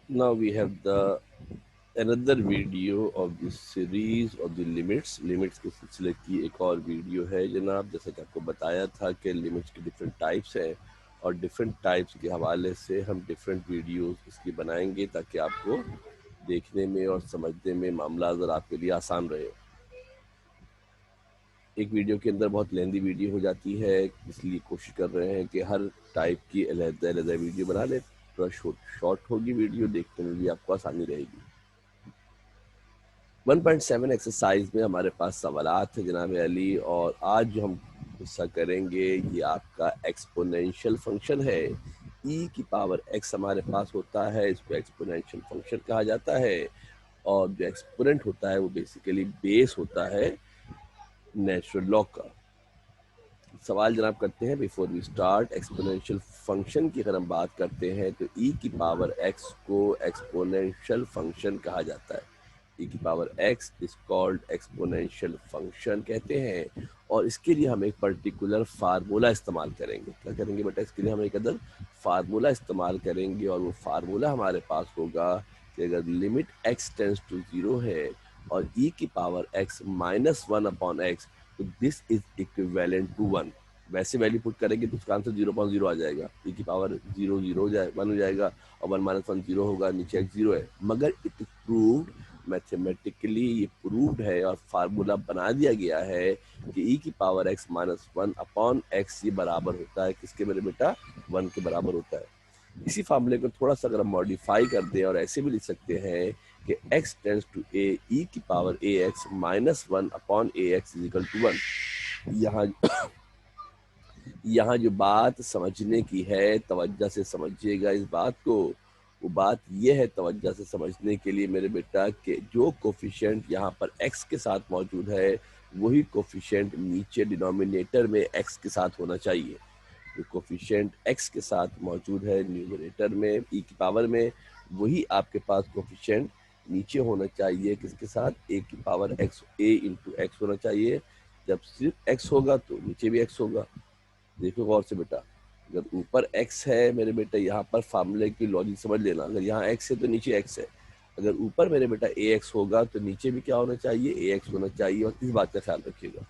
Now we have the another video of this series of the limits के सिलसिले की एक और वीडियो है जनाब। जैसा कि आपको बताया था कि लिमिट्स के डिफरेंट टाइप्स हैं और डिफरेंट टाइप्स के हवाले से हम डिफरेंट वीडियोस इसकी बनाएंगे ताकि आपको देखने में और समझने में मामला ज़रा आपके लिए आसान रहे। एक वीडियो के अंदर बहुत लेंदी वीडियो हो जाती है, इसलिए कोशिश कर रहे हैं कि हर टाइप की अलग-अलग वीडियो बना लें। थोड़ा शॉर्ट होगी वीडियो, देखने में भी आपको आसानी रहेगी। 1.7 एक्सरसाइज में हमारे पास सवालात है जनाब अली, और आज जो हम हिस्सा करेंगे ये आपका एक्सपोनेंशियल फंक्शन है। e की पावर x हमारे पास होता है, इसको एक्सपोनेंशियल फंक्शन कहा जाता है, और जो एक्सपोनेंट होता है वो बेसिकली बेस होता है नेचुरल लॉग का। सवाल जनाब करते हैं before we start, exponential function की अगर हम बात करते हैं तो e की पावर x को एक्सपोनेंशियल फंक्शन कहा जाता है। e की power x is called exponential function कहते हैं, और इसके लिए हम एक पर्टिकुलर फार्मूला इस्तेमाल करेंगे। क्या करेंगे बेटा? इसके लिए हम एक अदर फार्मूला इस्तेमाल करेंगे, और वो फार्मूला हमारे पास होगा कि अगर लिमिट x टेंस टू 0 है और e की पावर x माइनस 1/x, तो दिस इज इक्विवेलेंट टू 1। वैसे वैल्यू पुट करेंगे तो उसका आंसर 0.0 आ जाएगा। e की पावर 0 0 हो जाए 1 हो जाएगा, और 1 माइनस 1 0 होगा, नीचे x 0 है। मगर इट इज प्रूव्ड, मैथमेटिकली ये प्रूव्ड है और फार्मूला बना दिया गया है कि e की पावर x माइनस 1/x ये बराबर होता है किसके मेरे बेटा? 1 के बराबर होता है। इसी फार्मूले को थोड़ा सा अगर हम मॉडिफाई कर दें और ऐसे भी लिख सकते हैं कि x tends to a, e की power ax minus 1/ax is equal to 1। यहाँ जो बात समझने की है, तवज्जो से समझिएगा इस बात को। वो बात ये है तवज्जो से समझने के लिए मेरे बेटा कि जो कोफिशिएंट यहाँ पर x के साथ मौजूद है वही कोफिशिएंट नीचे डिनोमिनेटर में x के साथ होना चाहिए। जो कोफिशिएंट x के साथ मौजूद है न्यूमरेटर में e की पावर में, वही आपके पास कोफिशिएंट नीचे होना चाहिए किसके साथ? a की power x, a into x होना चाहिए। जब सिर्फ x होगा तो नीचे भी x होगा। देखो गौर से बेटा, अगर ऊपर x है मेरे बेटा, यहाँ पर फार्मूले की लॉजिक समझ लेना, अगर यहाँ x है तो नीचे x है। अगर ऊपर मेरे बेटा ax होगा तो नीचे भी क्या होना चाहिए? ax होना चाहिए, और इस बात का ख्याल रखिएगा।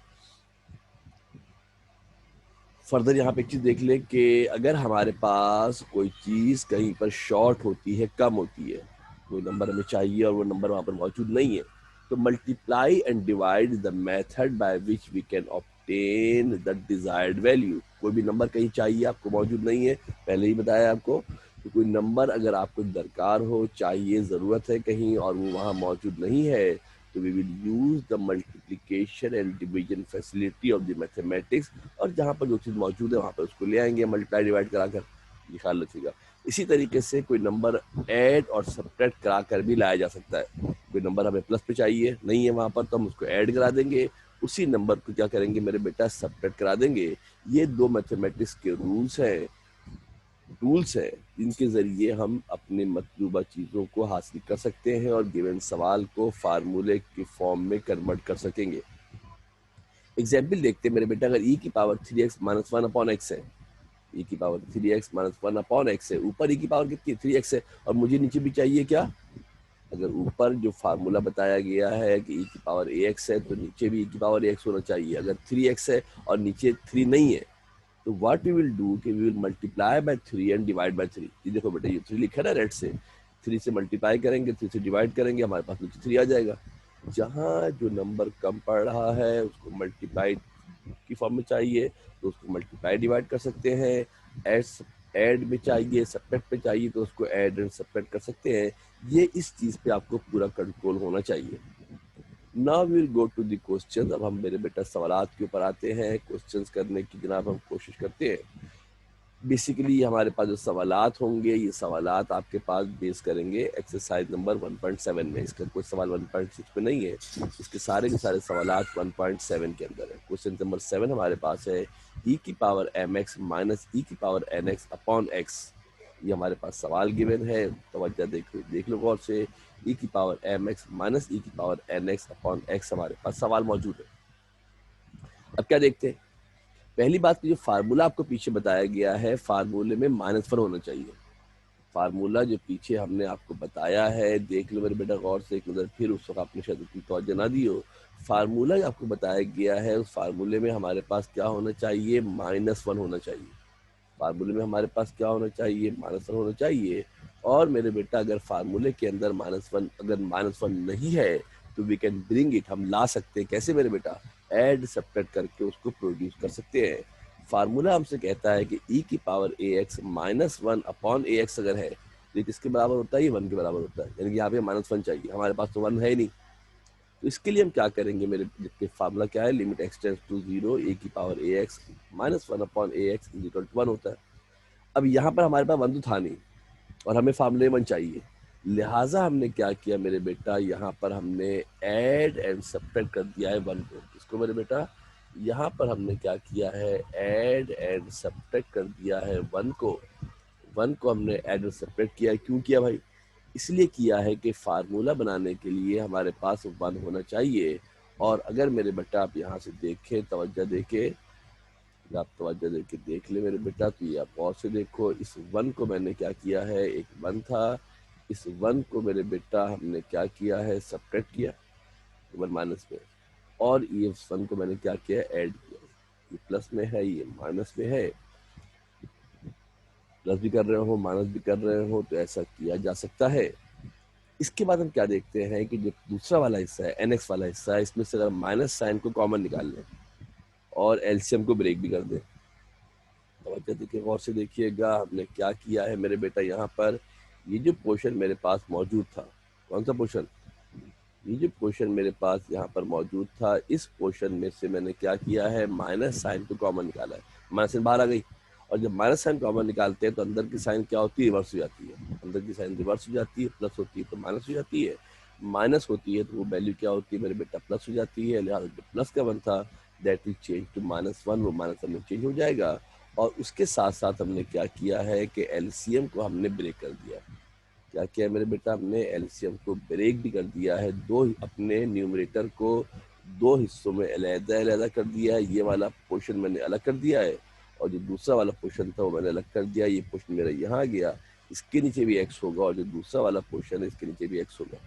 फर्दर यहाँ पे एक चीज देख ले कि अगर हमारे पास कोई चीज कहीं पर शॉर्ट होती है, कम होती है, कोई नंबर हमें चाहिए और वो नंबर वहां पर मौजूद नहीं है, तो multiply and divide the method by which we can obtain the desired value. कोई भी नंबर कहीं चाहिए, आपको मौजूद नहीं है, पहले ही बताया आपको, तो कोई नंबर अगर आपको दरकार हो, चाहिए, ज़रूरत है कहीं और वो वहाँ मौजूद नहीं है, तो we will use the multiplication and division facility of the mathematics, और जहाँ पर जो चीज़ मौजूद है वहाँ पर उसको ले आएंगे मल्टीप्लाई डिवाइड कराकर। ये ख्याल रखिएगा। इसी तरीके से कोई नंबर ऐड और सब्ट्रैक्ट कराकर भी लाया जा सकता है। कोई नंबर हमें प्लस पे चाहिए, नहीं है वहाँ पर, तो हम उसको ऐड करा देंगे, उसी नंबर को क्या करेंगे मेरे बेटा? सब्ट्रैक्ट करा देंगे। ये दो मैथमेटिक्स के रूल्स हैं, टूल्स है, इनके ज़रिए हम अपने मतलूबा चीज़ों को हासिल कर सकते हैं और गिवन सवाल को फार्मूले के फॉर्म में कन्वर्ट कर सकेंगे। एग्जाम्पल देखते हैं मेरे बेटा, अगर e की पावर 3x माइनस 1/x है, e की पावर 3x माइनस 1/x है, ऊपर e की पावर कितनी? 3x है, और मुझे नीचे भी चाहिए क्या? अगर ऊपर जो फार्मूला बताया गया है कि e की पावर ax है तो नीचे भी e की पावर ax होना चाहिए। अगर 3x है और नीचे 3 नहीं है, तो व्हाट वी विल डू कि we will multiply by 3 and divide by 3। ये देखो बेटा, ये 3 लिखा है ना रेड से, 3 से मल्टीप्लाई करेंगे, 3 से डिवाइड करेंगे, हमारे पास नीचे 3 आ जाएगा। जहाँ जो नंबर कम पड़ रहा है उसको मल्टीप्लाई की फॉर्म में चाहिए तो उसको मल्टीप्लाई डिवाइड कर सकते हैं। ऐड में चाहिए, सब्ट्रैक्ट में चाहिए तो उसको ऐड एंड सब्ट्रैक्ट कर सकते हैं। ये इस चीज़ पे आपको पूरा कंट्रोल होना चाहिए। Now we will go to the question. अब हम मेरे बेटा सवालात के ऊपर आते हैं, क्वेश्चंस करने की जनाब हम कोशिश करते हैं। बेसिकली हमारे पास जो सवालात होंगे, ये सवालात आपके पास बेस करेंगे एक्सरसाइज नंबर 1.7 में। इसका कोई सवाल 1.6 में नहीं है, इसके सारे के सारे सवालात 1.7 के अंदर है। क्वेश्चन नंबर 7 हमारे पास है e की पावर mx माइनस e की पावर nx अपॉन x। ये हमारे पास सवाल गिवन है, तवज्जो देख लो गौर से। e की पावर mx माइनस e की पावर nx अपॉन x हमारे पास सवाल मौजूद है। अब क्या देखते हैं? पहली बात, जो फार्मूला आपको पीछे बताया गया है, फार्मूले में -1 होना चाहिए। फार्मूला जो पीछे हमने आपको बताया है, देख लो मेरे बेटा गौर से एक नज़र, फिर उस वक्त आपने शायद उतनी तवज्जो ना दी हो। फार्मूला जो आपको बताया गया है, उस फार्मूले में हमारे पास क्या होना चाहिए, -1 होना चाहिए। फार्मूले में हमारे पास क्या होना चाहिए, -1 होना चाहिए। और मेरे बेटा अगर फार्मूले के अंदर -1 अगर -1 नहीं है तो वी कैन ब्रिंग इट, हम ला सकते हैं। कैसे मेरे बेटा, ऐड सब्ट्रैक्ट करके उसको प्रोड्यूस कर सकते हैं। फार्मूला हमसे कहता है कि e की पावर ax -1 अपॉन ax अगर है तो ये किसके बराबर होता है, ये 1 के बराबर होता है। यानी कि यहाँ पे -1 चाहिए, हमारे पास तो 1 है ही नहीं। तो इसके लिए हम क्या करेंगे मेरे, जबकि फार्मूला क्या है, limit x tends to 0 e की power ax -1 upon ax is equal to 1 होता है। अब यहाँ पर हमारे पास 1 तो था नहीं और हमें फार्मूले 1 चाहिए, लिहाजा हमने क्या किया मेरे बेटा, यहाँ पर हमने ऐड एंड सब्ट्रैक्ट कर दिया है 1 को। इसको मेरे बेटा यहाँ पर हमने क्या किया है, ऐड एंड सब्ट्रैक्ट कर दिया है 1 को। 1 को हमने ऐड एंड सब्ट्रैक्ट किया है। क्यों किया भाई, इसलिए किया है कि फार्मूला बनाने के लिए हमारे पास 1 होना चाहिए। और अगर मेरे बेटा आप यहाँ से देखें, तवज्जो देके, अगर आप तवज्जो देके देख ले मेरे बेटा, तो ये आप गौर से देखो, इस 1 को मैंने क्या किया है, एक 1 था, इस 1 को मेरे बेटा हमने क्या किया है, सब्ट्रैक्ट किया 1 माइनस में, और ये 1 को मैंने क्या किया, ऐड किया। ये प्लस में है, ये माइनस में है, प्लस भी कर रहे हो माइनस भी कर रहे हो, तो ऐसा किया जा सकता है। इसके बाद हम क्या देखते हैं कि जो दूसरा वाला हिस्सा है, nx वाला हिस्सा है, इसमें से अगर माइनस साइन को कॉमन निकाल लें और एलसीएम को ब्रेक भी कर दें। तो देखिए गौर से देखिएगा, हमने क्या किया है मेरे बेटा, यहाँ पर ये जो पोर्शन मेरे पास मौजूद था, कौन सा पोर्शन, ये जो पोर्शन मेरे पास यहाँ पर मौजूद था, इस पोर्शन में से मैंने क्या किया है, माइनस साइन को कॉमन निकाला है। माइनस साइन बाहर आ गई, और जब माइनस साइन कॉमन निकालते हैं तो अंदर की साइन क्या होती है, रिवर्स हो जाती है। अंदर की साइन रिवर्स हो जाती है, प्लस होती है तो माइनस हो जाती है, माइनस होती है तो वो वैल्यू क्या होती है मेरे बेटा, प्लस हो जाती है। लिहाजा जो प्लस का 1 था दैट विल चेंज टू -1, वो -1 में चेंज हो जाएगा। और उसके साथ साथ हमने क्या किया है कि एलसीएम को हमने ब्रेक कर दिया। क्या किया मेरे बेटा, हमने एलसीएम को ब्रेक भी कर दिया है। अपने न्यूमरेटर को 2 हिस्सों में अलग-अलग कर दिया है। ये वाला पोर्शन मैंने अलग कर दिया है, और जो दूसरा वाला पोर्शन था वो मैंने अलग कर दिया। ये पोर्शन मेरा यहाँ आ गया, इसके नीचे भी x होगा, और जो दूसरा वाला पोर्शन है इसके नीचे भी x होगा।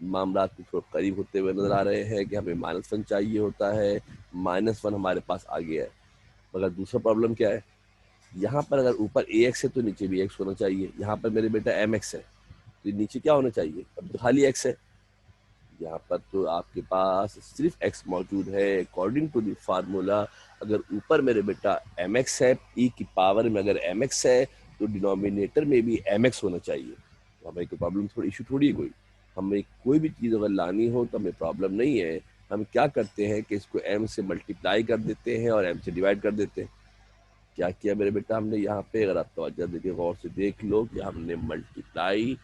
मामला के थोड़ा करीब होते हुए नजर आ रहे हैं कि हमें -1 चाहिए होता है, -1 हमारे पास आ गया है। मगर दूसरा प्रॉब्लम क्या है, यहाँ पर अगर ऊपर ax है तो नीचे भी x होना चाहिए। यहाँ पर मेरे बेटा mx है तो नीचे क्या होना चाहिए, अब तो खाली x है। यहाँ पर तो आपके पास सिर्फ x मौजूद है अकॉर्डिंग टू द फार्मूला। अगर ऊपर मेरे बेटा mx है, e की पावर में अगर mx है तो डिनोमिनेटर में भी mx होना चाहिए। तो हमें कोई प्रॉब्लम, थोड़ी इशू थोड़ी है कोई। हमें कोई भी चीज़ अगर लानी हो तो हमें प्रॉब्लम नहीं है। हम क्या करते हैं कि इसको m से मल्टीप्लाई कर देते हैं और m से डिवाइड कर देते हैं। क्या किया मेरे बेटा हमने यहाँ पे, अगर आप तवज्जो देके गौर से देख लो कि हमने मल्टीप्लाई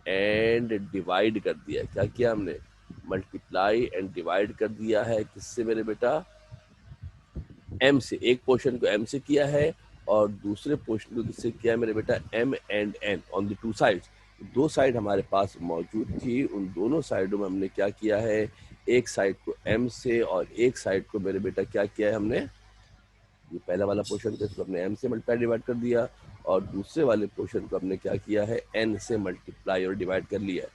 एंड डिवाइड कर दिया। क्या किया हमने, मल्टीप्लाई एंड डिवाइड कर दिया है किससे मेरे बेटा, m से। एक पोर्शन को m से किया है और दूसरे पोर्शन को किससे किया है मेरे बेटा, m and n on the 2 sides. 2 side हमारे पास मौजूद थी, उन दोनों साइडों में हमने क्या किया है, एक साइड को m से और एक साइड को मेरे बेटा क्या किया है हमने, ये पहला वाला पोर्शन था इसको हमने m से मल्टीप्लाई डिवाइड कर दिया, और दूसरे वाले पोर्शन को हमने क्या किया है, n से मल्टीप्लाई और डिवाइड कर लिया।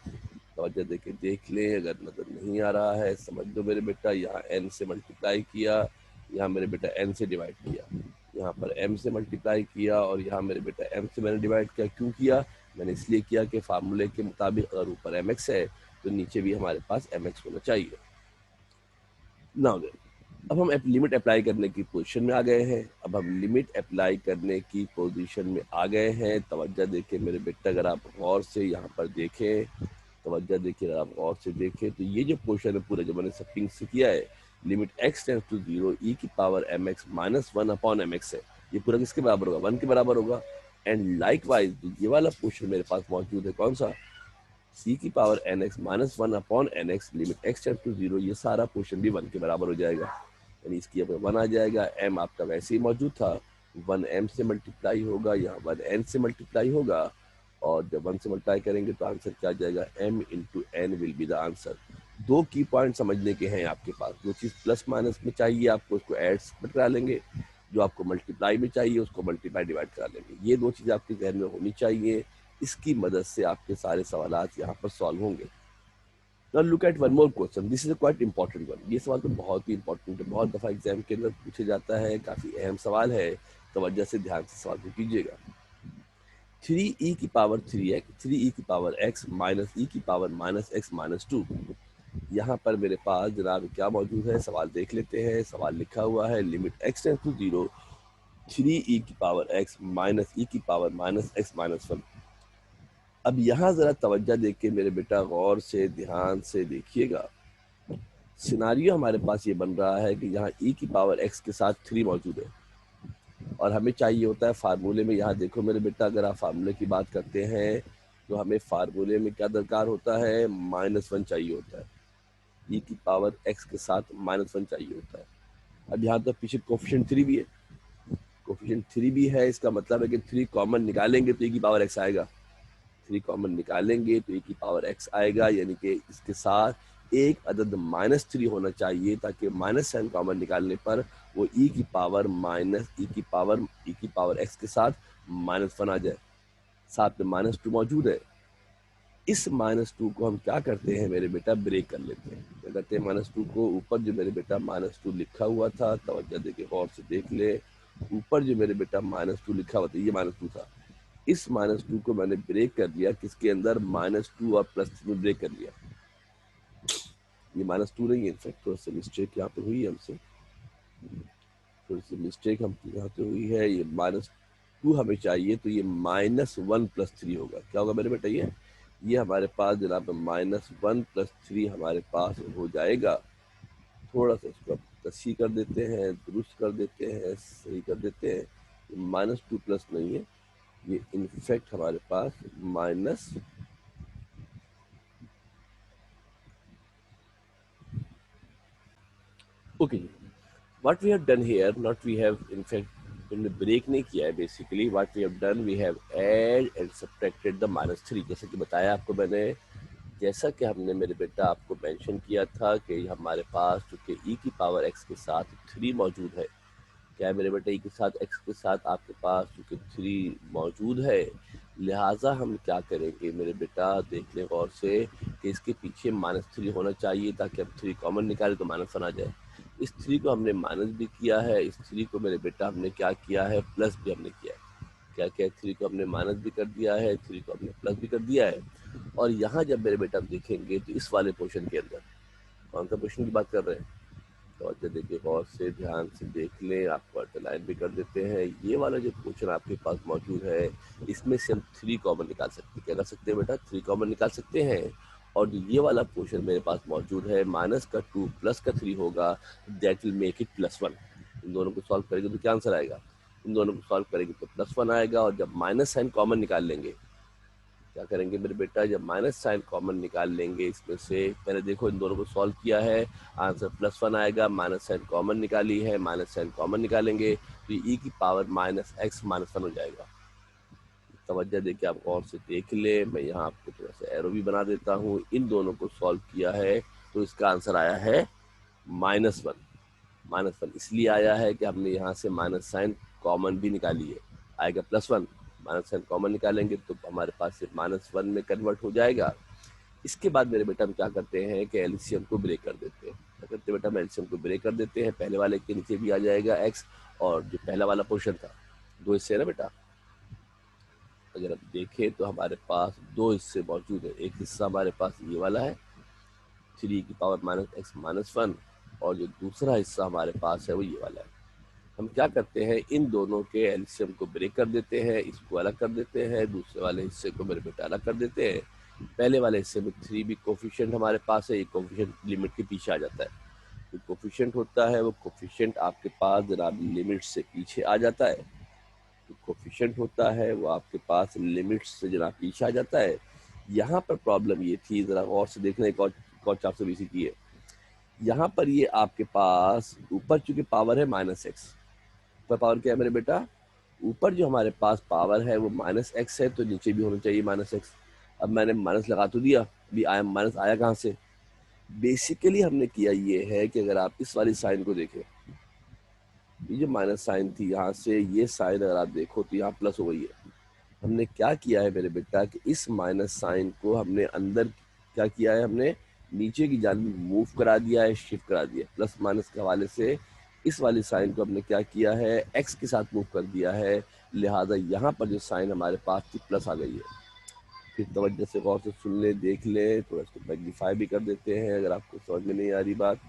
तवज्जो देके देख लें, अगर नजर नहीं आ रहा है समझ लो मेरे बेटा, यहाँ n से मल्टीप्लाई किया, यहाँ मेरे बेटा n से डिवाइड किया, यहाँ पर m से मल्टीप्लाई किया, और यहाँ मेरे बेटा m से मैंने डिवाइड किया। क्यों किया, मैंने इसलिए किया कि फार्मूले के मुताबिक अगर ऊपर mx है तो नीचे भी हमारे पास mx होना चाहिए। नाउ देन, अब हम लिमिट अप्लाई करने की पोजीशन में आ गए हैं। अब हम लिमिट अप्लाई करने की पोजीशन में आ गए हैं। तवज्जो देखिए मेरे बेटा, अगर आप गौर से यहाँ पर देखें, तवज्जो देखिए, अगर आप गौर से देखें तो ये जो पोर्शन है पूरा जो मैंने सब्टिंग से किया है, limit x tends to 0 e की पावर mx -1 अपॉन mx है, ये पूरा किसके बराबर होगा, 1 के बराबर होगा। एंड लाइकवाइज ये वाला पोर्शन मेरे पास मौजूद है, कौन सा, c की power nx -1 upon nx limit x tends to 0, ये सारा पोर्शन भी 1 के बराबर हो जाएगा। यानी इसकी अब 1 आ जाएगा, m आपका वैसे ही मौजूद था, 1 m से मल्टीप्लाई होगा, यहाँ 1 n से मल्टीप्लाई होगा, और जब 1 से मल्टीप्लाई करेंगे तो आंसर क्या आ जाएगा, m into n will be the answer. 2 की पॉइंट समझने के हैं आपके पास, जो चीज़ प्लस माइनस में चाहिए आपको उसको ऐड करा लेंगे, जो आपको मल्टीप्लाई में चाहिए उसको मल्टीप्लाई डिवाइड करा लेंगे। ये दो चीज़ें आपके जहन में होनी चाहिए, इसकी मदद से आपके सारे सवालात यहाँ पर सॉल्व होंगे। Now look at one more question. This is a quite important one. ये सवाल तो बहुत ही इंपॉर्टेंट है, बहुत दफ़ा एग्जाम के अंदर पूछे जाता है, काफ़ी अहम सवाल है, तवज्जो से ध्यान से सवाल को कीजिएगा। 3e की पावर 3x 3e की पावर x माइनस e की पावर माइनस x माइनस 2। यहाँ पर मेरे पास जनाब क्या मौजूद है, सवाल देख लेते हैं। सवाल लिखा हुआ है limit x tends to 0 3e की पावर x माइनस e की पावर माइनस x माइनस 1। अब यहाँ ज़रा तवज्जो देख के मेरे बेटा गौर से ध्यान से देखिएगा। सिनारियो हमारे पास ये बन रहा है कि यहाँ e की पावर x के साथ 3 मौजूद है और हमें चाहिए होता है फार्मूले में, यहाँ देखो मेरे बेटा, अगर आप फार्मूले की बात करते हैं तो हमें फार्मूले में क्या दरकार होता है, -1 चाहिए होता है। e की पावर x के साथ -1 चाहिए होता है। अब यहाँ तो पीछे कोफिशिएंट 3 भी है, कोफिशिएंट 3 भी है, इसका मतलब है कि 3 कॉमन निकालेंगे तो e की पावर x आएगा। 3 कॉमन निकालेंगे तो e की पावर x आएगा, यानी कि इसके साथ एक अदद -3 होना चाहिए ताकि माइनस साइन कॉमन निकालने पर वो e की पावर x के साथ -1 आ जाए। साथ में -2 मौजूद है। इस -2 को हम क्या करते हैं मेरे बेटा, ब्रेक कर लेते हैं। क्या करते हैं, -2 को ऊपर जो मेरे बेटा -2 लिखा हुआ था, तवज्जो देके गौर से देख ले, ऊपर जो मेरे बेटा -2 लिखा हुआ था ये -2 था। इस -2 को मैंने ब्रेक कर दिया, किसके अंदर, -2 और +3 में ब्रेक कर लिया। ये -2 नहीं है, इनफैक्ट थोड़ा सा मिस्टेक यहाँ पे हुई है हमसे, थोड़ी सी मिस्टेक हम यहाँ पे हुई है। ये -2 हमें चाहिए तो ये -1 + 3 होगा। क्या होगा मेरे बेटा, ये हमारे पास जनाब -1 + 3 हमारे पास हो जाएगा। थोड़ा सा इसको तस्हीह कर देते हैं, दुरुस्त कर देते हैं, सही कर देते हैं। -2 प्लस नहीं है, ये इनफैक्ट हमारे पास minus okay. What we have done here, not we have in fact हमने ब्रेक नहीं किया है। Basically what we have done, we have add and subtracted the -3। जैसे कि बताया आपको मैंने, जैसा कि हमने मेरे बेटा आपको मेंशन किया था कि हमारे पास चूँकि e की पावर x के साथ 3 मौजूद है। क्या है मेरे बेटे, e के साथ x के साथ आपके पास चूँकि 3 मौजूद है, लिहाजा हम क्या करेंगे मेरे बेटा, देख लें गौर से कि इसके पीछे -3 होना चाहिए ताकि हम 3 कॉमन निकालें तो -1 आ जाए। इस 3 को हमने माइनस भी किया है, इस 3 को मेरे बेटा हमने क्या किया है, प्लस भी हमने किया है। क्या क्या, 3 को हमने माइनस भी कर दिया है, 3 को हमने प्लस भी कर दिया है। और यहाँ जब मेरे बेटा हम देखेंगे तो इस वाले पोर्शन के अंदर, कौन सा पोर्शन की बात कर रहे हैं, तो देखिए गौर से ध्यान से देख लें, आपको अंडरलाइन भी कर देते हैं। ये वाला जो पोर्शन आपके पास मौजूद है, इसमें से हम 3 कॉमन निकाल सकते हैं। क्या कर सकते हैं बेटा, 3 कॉमन निकाल सकते हैं। और जो ये वाला पोर्शन मेरे पास मौजूद है, -2 + 3 होगा, दैट विल मेक इट +1। इन दोनों को सॉल्व करेंगे तो क्या आंसर आएगा, इन दोनों को सॉल्व करेंगे तो +1 आएगा। और जब माइनस साइन कॉमन निकाल लेंगे, क्या करेंगे मेरे बेटा, जब माइनस साइन कॉमन निकाल लेंगे इसमें से, पहले देखो इन दोनों को सॉल्व किया है, आंसर +1 आएगा। माइनस साइन कॉमन निकाली है, माइनस साइन कॉमन निकालेंगे तो e की पावर -x -1 हो जाएगा। तवज्जो देखिए, आप गौर से देख ले, मैं यहाँ आपको थोड़ा सा एरो भी बना देता हूँ। इन दोनों को सॉल्व किया है तो इसका आंसर आया है -1। -1 इसलिए आया है कि हमने यहाँ से माइनस साइन कॉमन भी निकाली है, आएगा +1। माइनस साइन कॉमन निकालेंगे तो हमारे पास सिर्फ -1 में कन्वर्ट हो जाएगा। इसके बाद मेरे बेटा हम क्या करते हैं कि एलसीएम को ब्रेक कर देते हैं। क्या करते हैं बेटा, हम एलसीएम को ब्रेक कर देते हैं। पहले वाले के नीचे भी आ जाएगा x, और जो पहला वाला पोर्शन था, 2 हिस्से है ना बेटा, अगर आप देखें तो हमारे पास 2 हिस्से मौजूद है। एक हिस्सा हमारे पास ये वाला है, 3 की पावर -x -1, और जो दूसरा हिस्सा हमारे पास है वो ये वाला है। हम क्या करते हैं, इन दोनों के एलसीएम को ब्रेक कर देते हैं, इसको अलग कर देते हैं, दूसरे वाले हिस्से को मेरे बेटा अलग कर देते हैं। पहले वाले हिस्से में 3 भी कोफिशिएंट हमारे पास है, ये कोफिशिएंट लिमिट के पीछे आ जाता है। जो कोफिशिएंट होता है वो कोफिशिएंट आपके पास जनाब लिमिट से पीछे आ जाता है। जो कोफिशिएंट होता है वो आपके पास लिमिट से जनाब पीछे आ जाता है। यहाँ पर प्रॉब्लम ये थी, ज़रा गौर से देखना, एक और चाप से की है। यहाँ पर ये आपके पास ऊपर चूंकि पावर है -x, ऊपर पावर क्या है मेरे बेटा, ऊपर जो हमारे पास पावर है वो -x है, तो नीचे भी होना चाहिए -x। अब मैंने माइनस लगा तो दिया, अभी आया माइनस आया कहाँ से, बेसिकली हमने किया ये है कि अगर आप इस वाली साइन को देखें, ये जो माइनस साइन थी यहाँ से ये साइन अगर आप देखो तो यहाँ प्लस हो गई है। हमने क्या किया है मेरे बेटा कि इस माइनस साइन को हमने अंदर क्या किया है, हमने नीचे की जानिब मूव करा दिया है, शिफ्ट करा दिया है। प्लस माइनस के हवाले से इस वाली साइन को हमने क्या किया है, एक्स के साथ मूव कर दिया है, लिहाजा यहाँ पर जो साइन हमारे पास थी प्लस आ गई है। फिर तवज्जो से गौर से सुन ले, देख ले, थोड़ा इसको मैग्नीफाई भी कर देते हैं अगर आपको समझ में नहीं आ रही बात।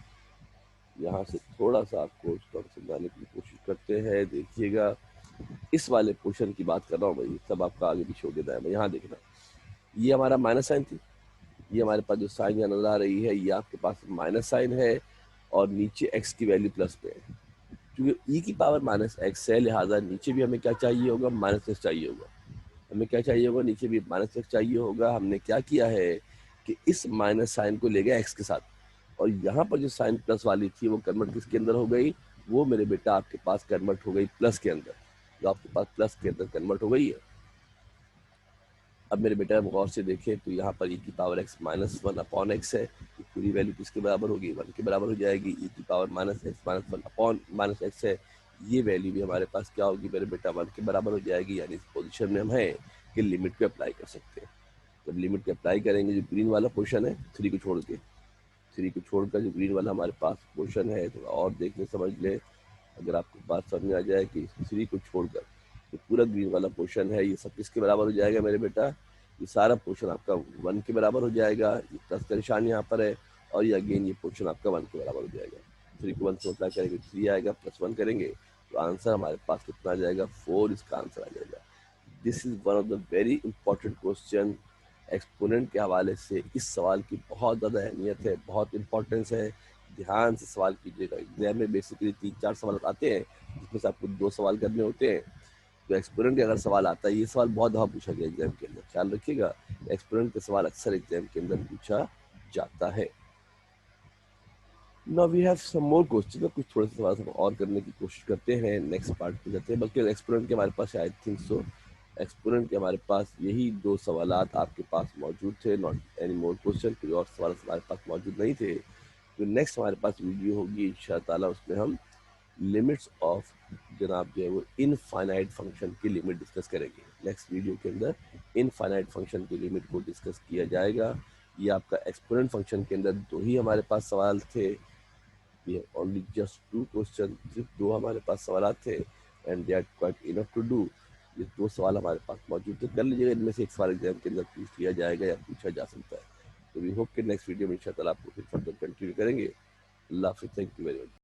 यहाँ से थोड़ा सा आपको उसको समझाने की कोशिश करते हैं, देखिएगा। इस वाले पोर्शन की बात कर रहा हूँ भाई, सब आपका आगे पीछे हो गया है। यहाँ देखना, ये हमारा माइनस साइन थी, ये हमारे पास जो साइन यहाँ नजर आ रही है ये आपके पास माइनस साइन है और नीचे एक्स की वैल्यू प्लस पे है। क्योंकि ई की पावर माइनस एक्स है, लिहाजा नीचे भी हमें क्या चाहिए होगा, माइनस एक्स चाहिए होगा। हमें क्या चाहिए होगा, नीचे भी माइनस एक्स चाहिए होगा। हमने क्या किया है कि इस माइनस साइन को ले गया एक्स के साथ, और यहाँ पर जो साइन प्लस वाली थी वो कन्वर्ट किसके अंदर हो गई, वो मेरे बेटा आपके पास कन्वर्ट हो गई प्लस के अंदर, जो आपके पास प्लस के अंदर कन्वर्ट हो गई है। अब मेरे बेटा हम गौर से देखें तो यहाँ पर ई की power x minus one upon x है, तो पूरी वैल्यू किसके बराबर होगी, वन के बराबर हो जाएगी। ई की power minus x minus one upon minus x है, ये वैल्यू भी हमारे पास क्या होगी मेरे बेटा, वन के बराबर हो जाएगी। यानी इस पोजीशन में हम हैं कि लिमिट को अप्लाई कर सकते हैं। जब लिमिट को अप्लाई करेंगे, जो ग्रीन वाला पोर्शन है थ्री को छोड़ के, थ्री को छोड़कर जो ग्रीन वाला हमारे पास पोर्शन है, थोड़ा और देखने समझ ले, अगर आपको बात समझ में आ जाए कि थ्री को छोड़कर जो पूरा ग्रीन वाला पोर्शन है ये सब किसके बराबर हो जाएगा मेरे बेटा, ये सारा पोर्शन आपका वन के बराबर हो जाएगा। ये प्लस का निशान यहाँ पर है, और ये अगेन ये पोर्शन आपका वन के बराबर हो जाएगा। थ्री को वन से मल्टीप्लाई करेंगे थ्री आएगा, प्लस वन करेंगे तो आंसर हमारे पास कितना आ जाएगा, फोर, इसका आंसर आ जाएगा। This is one of the very important question. Exponent के हवाले से इस सवाल की बहुत ज़्यादा अहमियत है, बहुत इंपॉर्टेंस है। ध्यान से सवाल कीजिएगा। एग्जाम में बेसिकली 3-4 सवाल आते हैं जिसमें से आपको 2 सवाल करने होते हैं। तो एक्सपोनेंट का अगर सवाल आता है, ये सवाल बहुत दफ़ा पूछा गया एग्जाम के अंदर, ख्याल रखिएगा। एक्सपोनेंट के सवाल अक्सर एग्जाम के अंदर पूछा जाता है। Now we have some more question, कुछ थोड़े से सवाल हम और करने की कोशिश करते हैं, नेक्स्ट पार्ट पे जाते हैं। बल्कि एक्सपोनेंट के हमारे पास आई थिंक सो एक्सपोनेंट के हमारे पास यही 2 सवालात आपके पास मौजूद थे, नॉट एनी मोर क्वेश्चन। कोई और सवाल हमारे पास मौजूद नहीं थे। तो नेक्स्ट हमारे पास वीडियो होगी इंशाअल्लाह ताला, उसमें हम लिमिट्स ऑफ जनाब जो है वो इनफाइनाइट फंक्शन की लिमिट डिस्कस करेंगे। नेक्स्ट वीडियो के अंदर इनफाइनाइट फंक्शन की लिमिट को डिस्कस किया जाएगा। ये आपका एक्सपोनेंट फंक्शन के अंदर 2 ही हमारे पास सवाल थे। we have only just 2 questions, सिर्फ 2 हमारे पास सवाल थे, and they are quite enough to do. ये 2 सवाल हमारे पास मौजूद थे, कर लीजिएगा, इनमें से एक सवाल एग्जाम के अंदर पूछ लिया जाएगा या पूछा जा सकता है। तो वी होप कि नेक्स्ट वीडियो में इंशाल्लाह आपको फिर फर्दर कंटिन्यू करेंगे। अल्लाह हाफिज़, थैंक यू वेरी मच।